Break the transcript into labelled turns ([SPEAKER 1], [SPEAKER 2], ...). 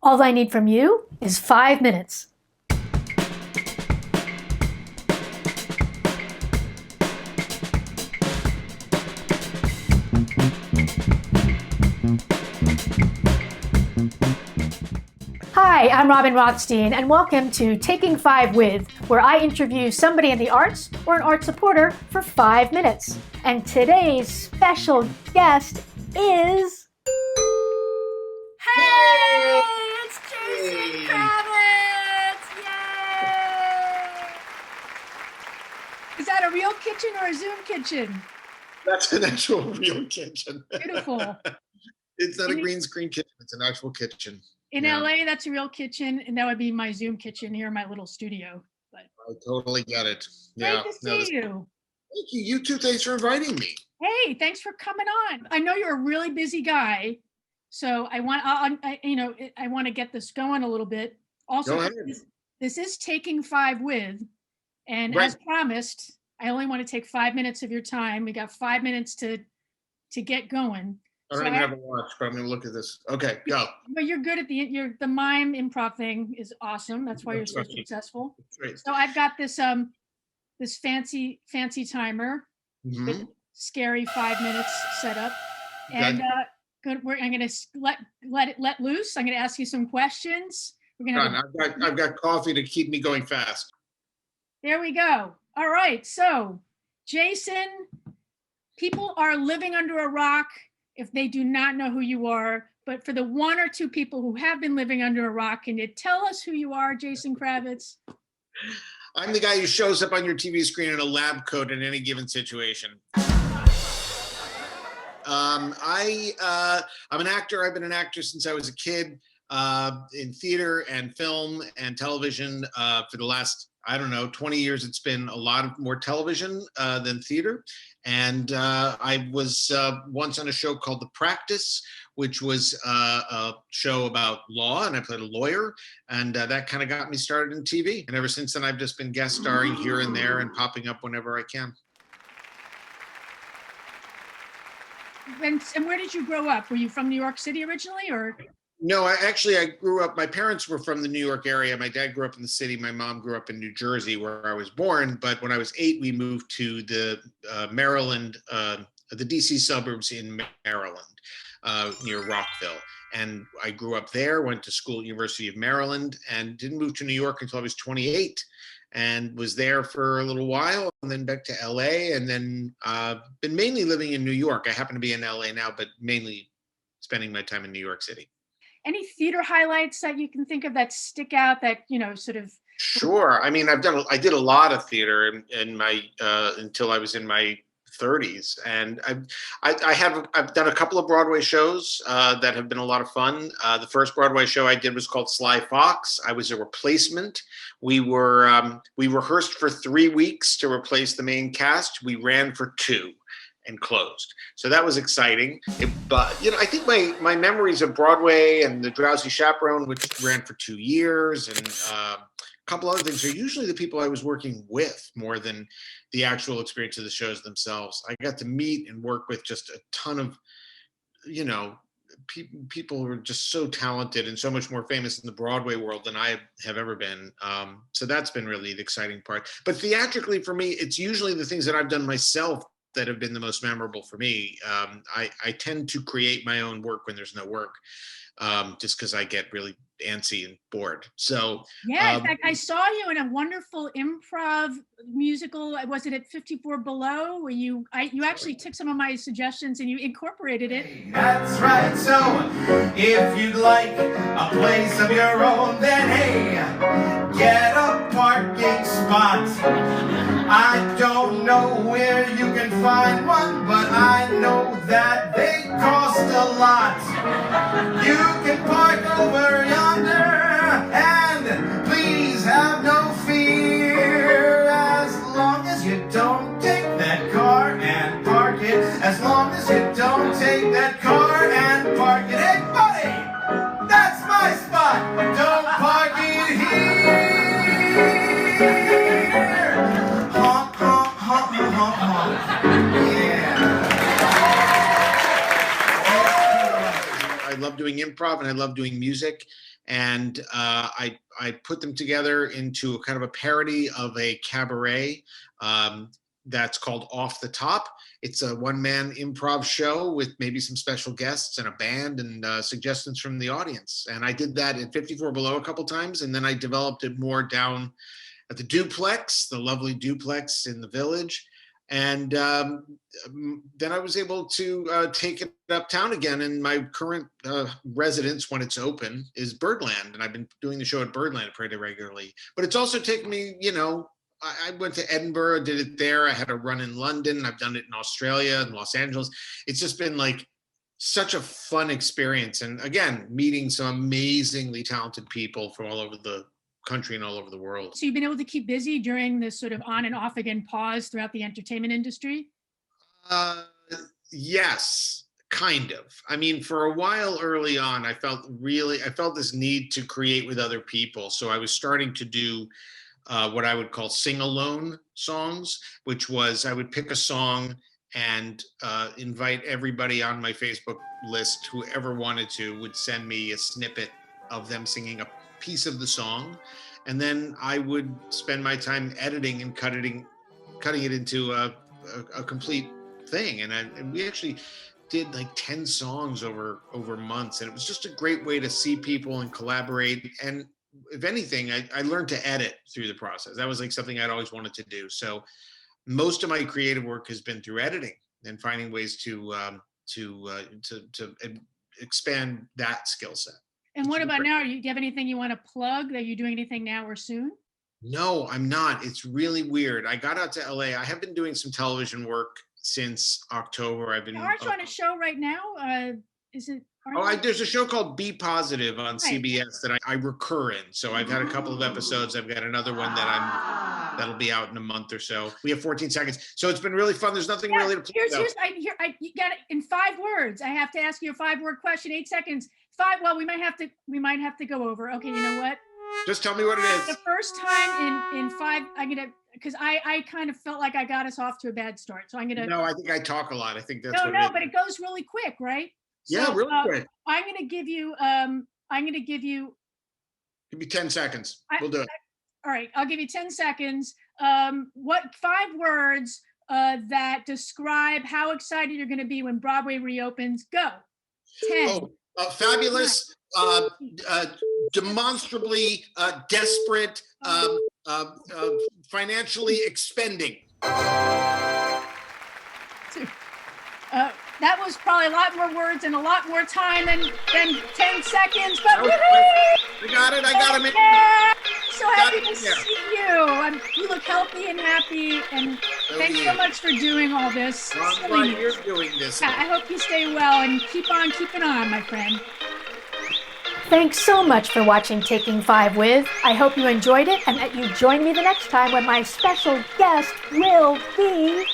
[SPEAKER 1] All I need from you is 5 minutes. Hi, I'm ROTHSTEIN, and welcome to Taking 5 With, where I interview somebody in the arts or an art supporter for 5 minutes. And today's special guest is... Hey! It's Jason Kravits! Yay! Is that a real kitchen or a Zoom kitchen?
[SPEAKER 2] That's an actual real kitchen.
[SPEAKER 1] Beautiful.
[SPEAKER 2] It's not a green screen kitchen. It's an actual kitchen.
[SPEAKER 1] In LA, that's a real kitchen, and that would be my Zoom kitchen here in my little studio. But
[SPEAKER 2] I totally get it.
[SPEAKER 1] Great to see you.
[SPEAKER 2] Thank you. You too. Thanks for inviting me.
[SPEAKER 1] Hey, thanks for coming on. I know you're a really busy guy, so I want to get this going a little bit. Also, this is Taking 5 With, and right. As promised, I only want to take 5 minutes of your time. We got 5 minutes to get going.
[SPEAKER 2] I don't even have a watch, but I'm going to look at this. Okay, go.
[SPEAKER 1] But you're good at the mime improv thing is awesome. That's why you're so successful.
[SPEAKER 2] Great.
[SPEAKER 1] So I've got this this fancy timer with scary 5 minutes set up, and I'm going to let loose. I'm going to ask you some questions. We're going
[SPEAKER 2] to. I've got coffee to keep me going fast.
[SPEAKER 1] There we go. All right. So, Jason, people are living under a rock if they do not know who you are, but for the one or two people who have been living under a rock, can you tell us who you are, Jason Kravits?
[SPEAKER 2] I'm the guy who shows up on your TV screen in a lab coat in any given situation. I'm an actor. I've been an actor since I was a kid, in theater and film and television for the last, 20 years. It's been a lot more television than theater. And I was once on a show called The Practice, which was a show about law, and I played a lawyer, and that kind of got me started in TV. And ever since then, I've just been guest starring here and there and popping up whenever I can.
[SPEAKER 1] And where did you grow up? Were you from New York City originally, or?
[SPEAKER 2] No, I grew up, my parents were from the New York area. My dad grew up in the city. My mom grew up in New Jersey, where I was born. But when I was 8, we moved to the Maryland, the DC suburbs in Maryland, near Rockville. And I grew up there, went to school at University of Maryland, and didn't move to New York until I was 28, and was there for a little while, and then back to LA, and then been mainly living in New York. I happen to be in LA now, but mainly spending my time in New York City.
[SPEAKER 1] Any theater highlights that you can think of that stick out that, sort of?
[SPEAKER 2] Sure. I mean, I did a lot of theater in my, until I was in my 30s. And I've done a couple of Broadway shows that have been a lot of fun. The first Broadway show I did was called Sly Fox. I was a replacement. We rehearsed for 3 weeks to replace the main cast. We ran for 2. And closed. So that was exciting. But I think my memories of Broadway and The Drowsy Chaperone, which ran for 2 years, and a couple other things, are usually the people I was working with more than the actual experience of the shows themselves. I got to meet and work with just a ton of, people who are just so talented and so much more famous in the Broadway world than I have ever been. So that's been really the exciting part. But theatrically, for me, it's usually the things that I've done myself that have been the most memorable for me. I tend to create my own work when there's no work, just because I get really antsy and bored. So
[SPEAKER 1] yeah, in fact, I saw you in a wonderful improv musical. Was it at 54 Below, where you actually took some of my suggestions and you incorporated it?
[SPEAKER 3] That's right. So if you'd like a place of your own, then hey, get a parking spot. I don't know where you can find one, but I know that they cost a lot. You can park over yonder, and please have no fear, as long as you don't take that car and park it. As long as you don't take that car and park it. Hey, buddy, that's my spot. Don't park it here. Honk, honk, honk, honk, honk. Yeah.
[SPEAKER 2] I love doing improv and I love doing music. And I put them together into a kind of a parody of a cabaret that's called Off the Top. It's a one-man improv show with maybe some special guests and a band and suggestions from the audience. And I did that at 54 Below a couple times, and then I developed it more down at the Duplex, the lovely Duplex in the Village. And then I was able to take it uptown again. And my current residence, when it's open, is Birdland. And I've been doing the show at Birdland pretty regularly. But it's also taken me, I went to Edinburgh, did it there. I had a run in London. I've done it in Australia and Los Angeles. It's just been like such a fun experience. And again, meeting some amazingly talented people from all over the country and all over the world.
[SPEAKER 1] So you've been able to keep busy during this sort of on and off again pause throughout the entertainment industry?
[SPEAKER 2] Yes, kind of. I mean, for a while early on, I felt this need to create with other people. So I was starting to do what I would call sing-alone songs, which was I would pick a song and invite everybody on my Facebook list, whoever wanted to, would send me a snippet of them singing a piece of the song, and then I would spend my time editing and cutting it into a complete thing. And we actually did like 10 songs over months, and it was just a great way to see people and collaborate. And if anything, I learned to edit through the process. That was like something I'd always wanted to do. So most of my creative work has been through editing and finding ways to expand that skill set.
[SPEAKER 1] And what about now? Do you have anything you want to plug? Are you doing anything now or soon?
[SPEAKER 2] No, I'm not. It's really weird. I got out to LA. I have been doing some television work since October.
[SPEAKER 1] Aren't you on a show right now? Is it?
[SPEAKER 2] There's a show called Be Positive on CBS that I recur in. So I've had a couple of episodes. I've got another one that'll be out in a month or so. We have 14 seconds. So it's been really fun. There's nothing really to play.
[SPEAKER 1] You got it in 5 words. I have to ask you a 5-word question, 8 seconds. 5. Well, we might have to go over. Okay, you know what?
[SPEAKER 2] Just tell me what it is.
[SPEAKER 1] The first time in 5, because I kind of felt like I got us off to a bad start. So I'm gonna.
[SPEAKER 2] No, I think I talk a lot. I think that's
[SPEAKER 1] but it goes really quick, right?
[SPEAKER 2] Yeah, real quick.
[SPEAKER 1] I'm gonna give you.
[SPEAKER 2] Give me 10 seconds. We'll do it.
[SPEAKER 1] All right, I'll give you 10 seconds. What 5 words that describe how excited you're going to be when Broadway reopens? Go. 10.
[SPEAKER 2] Fabulous, demonstrably desperate, financially expending.
[SPEAKER 1] That was probably a lot more words and a lot more time than 10 seconds, but
[SPEAKER 2] I got it.
[SPEAKER 1] Yeah. So happy to see you. You look healthy and happy, and thanks so much for doing all this.
[SPEAKER 2] I'm glad you're doing this.
[SPEAKER 1] I hope you stay well and keep on keeping on, my friend. Thanks so much for watching Taking 5 With. I hope you enjoyed it and that you join me the next time when my special guest will be